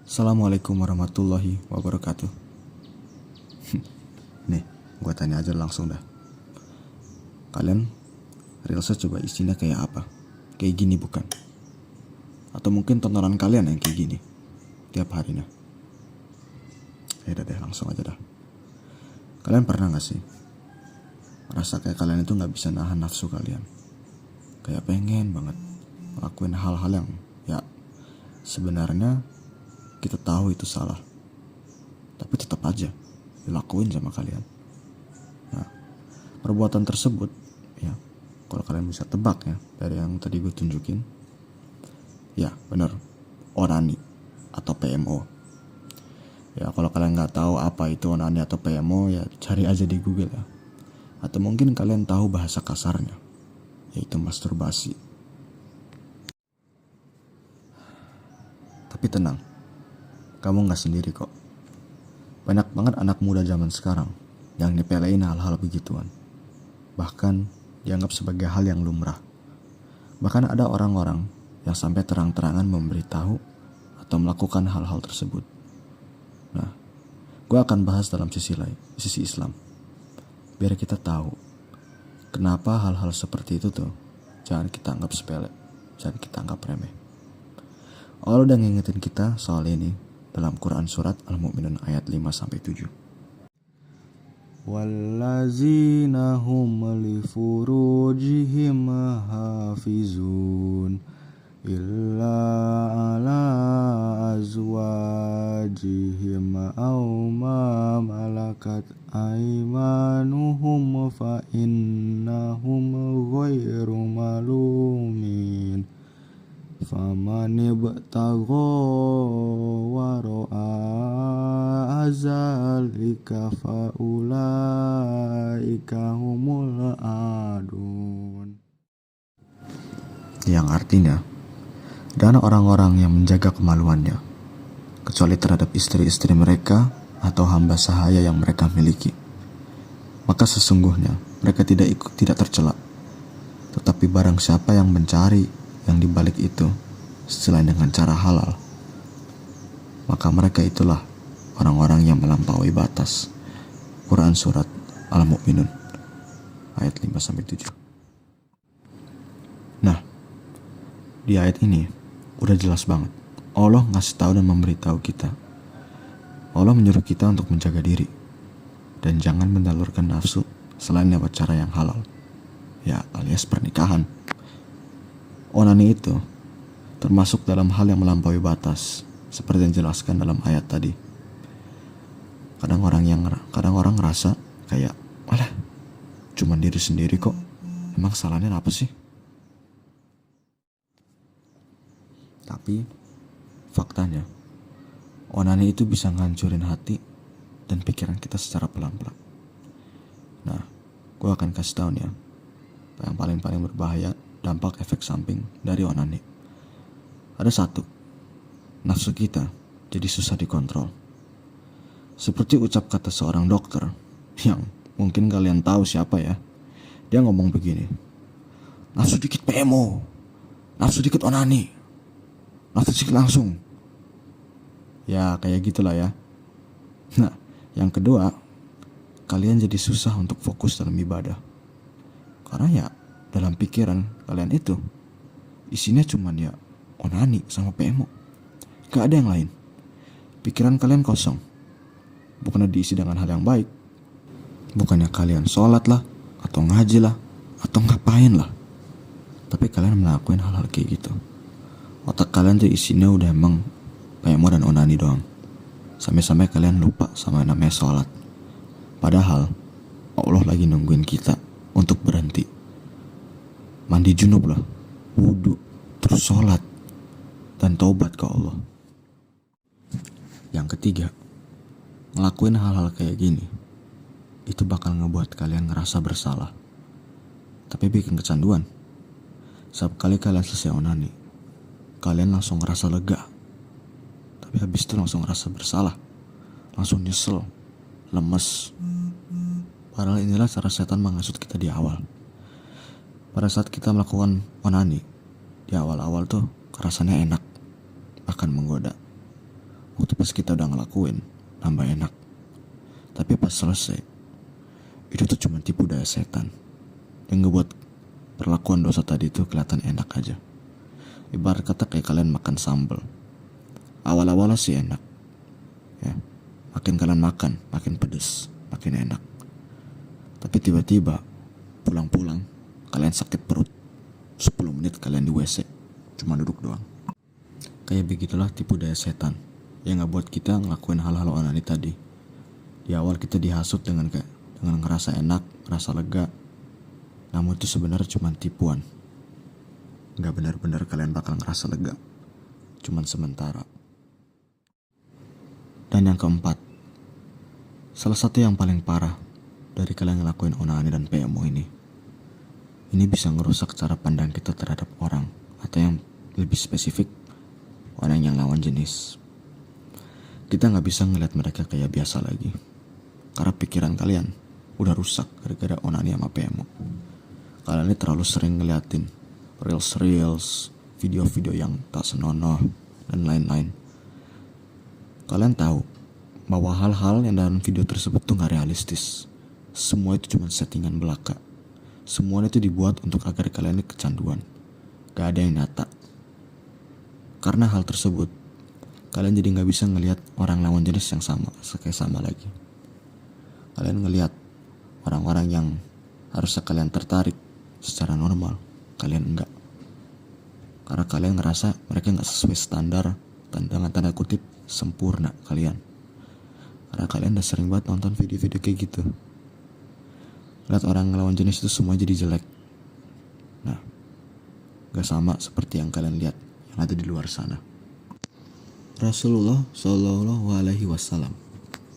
Assalamualaikum warahmatullahi wabarakatuh. Nih, gue tanya aja langsung dah. Kalian Reelsnya coba isinya kayak apa? Kayak gini bukan? Atau mungkin tontonan kalian yang kayak gini tiap harinya? Ya udah deh, langsung aja dah. Kalian pernah gak sih rasa kayak kalian itu gak bisa nahan nafsu kalian? Kayak pengen banget ngelakuin hal-hal yang ya sebenarnya kita tahu itu salah, tapi tetap aja dilakuin sama kalian. Nah, perbuatan tersebut ya, kalau kalian bisa tebak ya dari yang tadi gue tunjukin, ya bener, onani atau PMO. Ya kalau kalian nggak tahu apa itu onani atau PMO, ya cari aja di Google ya. Atau mungkin kalian tahu bahasa kasarnya, yaitu masturbasi. Tapi tenang, kamu nggak sendiri kok. Banyak banget anak muda zaman sekarang yang nyepelein hal-hal begituan. Bahkan dianggap sebagai hal yang lumrah. Bahkan ada orang-orang yang sampai terang-terangan memberitahu atau melakukan hal-hal tersebut. Nah, gue akan bahas dalam sisi lain, sisi Islam. Biar kita tahu kenapa hal-hal seperti itu tuh jangan kita anggap sepele, jangan kita anggap remeh. Allah udah ngingetin kita soal ini dalam Quran surat Al-Mu'minun ayat 5-7. Wallazina hum li furujihim hafizun illa ala azwajihim aw ma malakat aymanuhum fa innahum ghairu malumin. Faman ibtagha wara'a zalika faulaika humul adun. Yang artinya, dan orang-orang yang menjaga kemaluannya, kecuali terhadap istri-istri mereka atau hamba sahaya yang mereka miliki, maka sesungguhnya mereka tidak tercela. Tetapi barang siapa yang mencari yang dibalik itu selain dengan cara halal, maka mereka itulah orang-orang yang melampaui batas. Quran surat Al-Mu'minun ayat 5-7. Nah, di ayat ini udah jelas banget Allah ngasih tahu dan memberitahu kita. Allah menyuruh kita untuk menjaga diri dan jangan mendalurkan nafsu selain lewat cara yang halal, ya alias pernikahan. Onani itu termasuk dalam hal yang melampaui batas, seperti yang dijelaskan dalam ayat tadi. Kadang orang ngerasa kayak, alah, cuman diri sendiri kok, emang salahnya apa sih? Tapi faktanya, onani itu bisa ngancurin hati dan pikiran kita secara pelan-pelan. Nah, gue akan kasih tahu nih ya, yang paling berbahaya dampak efek samping dari onani. Ada satu, nafsu kita jadi susah dikontrol. Seperti ucap kata seorang dokter yang mungkin kalian tahu siapa ya. Dia ngomong begini, nafsu dikit PMO, nafsu dikit onani, nafsu dikit langsung. Ya kayak gitulah ya. Nah, yang kedua, kalian jadi susah untuk fokus dalam ibadah. Karena ya dalam pikiran kalian itu isinya cuman ya onani sama PMO, gak ada yang lain. Pikiran kalian kosong, bukannya diisi dengan hal yang baik. Bukannya kalian sholat lah, atau ngaji lah, atau ngapain lah, tapi kalian melakukan hal-hal kayak gitu. Otak kalian tuh isinya udah emang PMO dan onani doang. Sampai-sampai kalian lupa sama yang namanya sholat. Padahal Allah lagi nungguin kita untuk berhenti. Mandi junub lah, wudu, terus sholat, dan taubat ke Allah. Yang ketiga, ngelakuin hal-hal kayak gini, itu bakal ngebuat kalian ngerasa bersalah. Tapi bikin kecanduan. Setiap kali kalian selesai onani, kalian langsung ngerasa lega. Tapi habis itu langsung ngerasa bersalah, langsung nyesel, lemes. Padahal inilah cara setan menghasut kita di awal. Pada saat kita melakukan onani, di awal-awal tuh rasanya enak, bahkan menggoda. waktu pas kita udah ngelakuin, nambah enak. Tapi pas selesai, itu tuh cuma tipu daya setan yang ngebuat perlakuan dosa tadi itu kelihatan enak aja. Ibarat kata kayak kalian makan sambal. Awal-awalnya sih enak, ya. Makin kalian makan, makin pedes, makin enak. Tapi tiba-tiba pulang-pulang kalian sakit perut. 10 menit kalian di WC, cuma duduk doang. Kayak begitulah tipu daya setan yang ngebuat kita ngelakuin hal-hal onani tadi. Di awal kita dihasut dengan ngerasa enak, ngerasa lega. Namun itu sebenarnya cuma tipuan. Gak benar-benar kalian bakal ngerasa lega, cuman sementara. Dan yang keempat, salah satu yang paling parah dari kalian ngelakuin onani dan PMO ini bisa ngerusak cara pandang kita terhadap orang, atau yang lebih spesifik, orang yang lawan jenis. Kita gak bisa ngeliat mereka kayak biasa lagi, karena pikiran kalian udah rusak gara-gara onani sama PMO. Kalian ini terlalu sering ngeliatin reels, video-video yang tak senonoh, dan lain-lain. Kalian tahu bahwa hal-hal yang dalam video tersebut tuh gak realistis. Semua itu cuma settingan belaka. Semuanya itu dibuat untuk agar kalian ini kecanduan. Gak ada yang nyata. Karena hal tersebut, kalian jadi gak bisa ngelihat orang lawan jenis yang sama lagi. Kalian ngelihat orang-orang yang harusnya kalian tertarik secara normal, kalian enggak. Karena kalian ngerasa mereka gak sesuai standar, dengan tanda kutip, sempurna kalian. Karena kalian udah sering banget nonton video-video kayak gitu. Lihat orang ngelawan jenis itu semua jadi jelek. Nah, gak sama seperti yang kalian lihat yang ada di luar sana. Rasulullah Shallallahu Alaihi Wasallam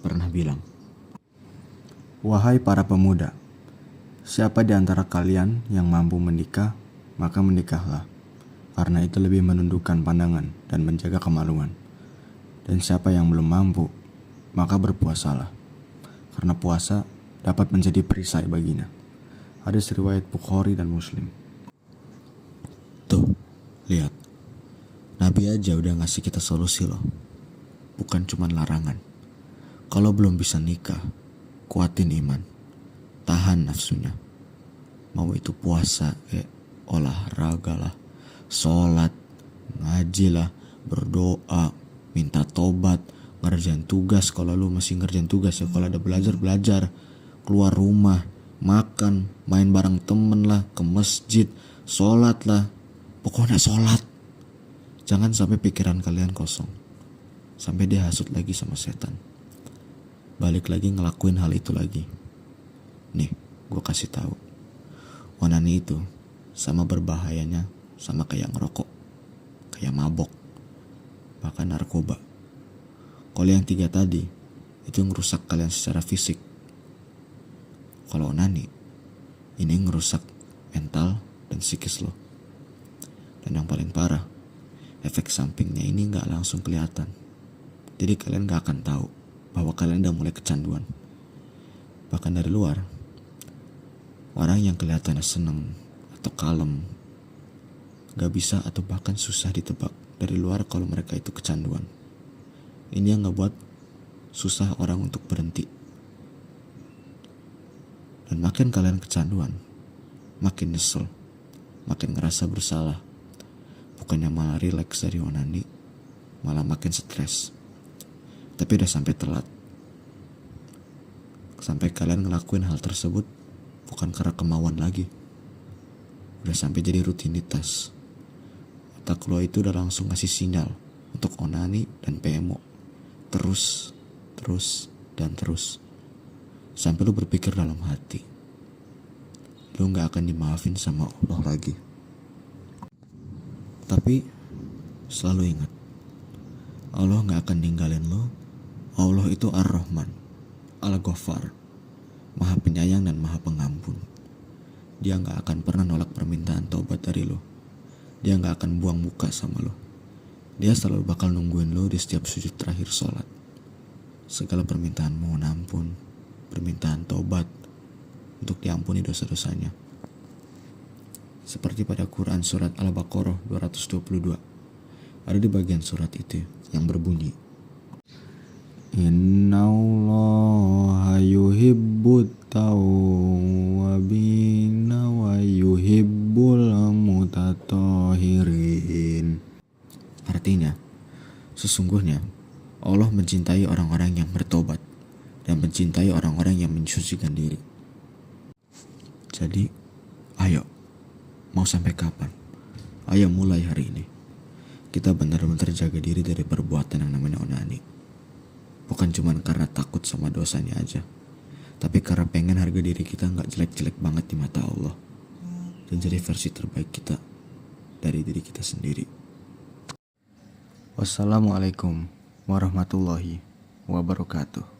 pernah bilang, "Wahai para pemuda, siapa di antara kalian yang mampu menikah, maka menikahlah, karena itu lebih menundukkan pandangan dan menjaga kemaluan. Dan siapa yang belum mampu, maka berpuasalah, karena puasa dapat menjadi perisai baginya." Hadis riwayat Bukhari dan Muslim. Tuh, lihat. Nabi aja udah ngasih kita solusi loh. Bukan cuma larangan. Kalau belum bisa nikah, kuatin iman. Tahan nafsunya. Mau itu puasa, olahraga lah, sholat, ngaji lah, berdoa, minta tobat, ngerjain tugas kalau lu masih ngerjain tugas ya. Kalau ada belajar, keluar rumah, makan, main bareng temen lah, ke masjid, sholat lah. Pokoknya sholat. Jangan sampai pikiran kalian kosong, sampai dia hasut lagi sama setan. Balik lagi ngelakuin hal itu lagi. Nih, gue kasih tahu, onani itu sama berbahayanya, sama kayak ngerokok, kayak mabok, bahkan narkoba. Kalau yang 3 tadi, itu ngerusak kalian secara fisik. Kalau onani, ini ngerusak mental dan psikis lo. Dan yang paling parah, efek sampingnya ini gak langsung kelihatan. Jadi kalian gak akan tahu bahwa kalian udah mulai kecanduan. Bahkan dari luar, orang yang kelihatannya seneng atau kalem, gak bisa atau bahkan susah ditebak dari luar kalau mereka itu kecanduan. Ini yang ngebuat susah orang untuk berhenti. Dan makin kalian kecanduan, makin nyesel, makin ngerasa bersalah. Bukannya malah rileks dari onani, malah makin stres. Tapi udah sampai telat. Sampai kalian ngelakuin hal tersebut bukan karena kemauan lagi. Udah sampai jadi rutinitas. Otak lo itu udah langsung ngasih sinyal untuk onani dan PMO. Terus, dan terus. Sampai lo berpikir dalam hati, lo gak akan dimaafin sama Allah lagi. Tapi selalu ingat, Allah gak akan ninggalin lo. Allah itu Ar-Rahman, Al-Ghaffar, Maha Penyayang dan Maha Pengampun. Dia gak akan pernah nolak permintaan taubat dari lo. Dia gak akan buang muka sama lo. Dia selalu bakal nungguin lo di setiap sujud terakhir sholat. Segala permintaan mohon ampun, permintaan taubat, untuk diampuni dosa-dosanya. Seperti pada Quran surat Al-Baqarah 222. Ada di bagian surat itu yang berbunyi, Innallaha yuhibbut tawwabina wa yuhibbul mutatahhirin. Artinya, sesungguhnya Allah mencintai orang-orang yang bertobat dan mencintai orang-orang yang mensucikan diri. Jadi, ayo, mau sampai kapan? Ayo mulai hari ini. Kita benar-benar jaga diri dari perbuatan yang namanya onani. Bukan cuma karena takut sama dosanya aja, tapi karena pengen harga diri kita gak jelek-jelek banget di mata Allah, dan jadi versi terbaik kita dari diri kita sendiri. Wassalamualaikum warahmatullahi wabarakatuh.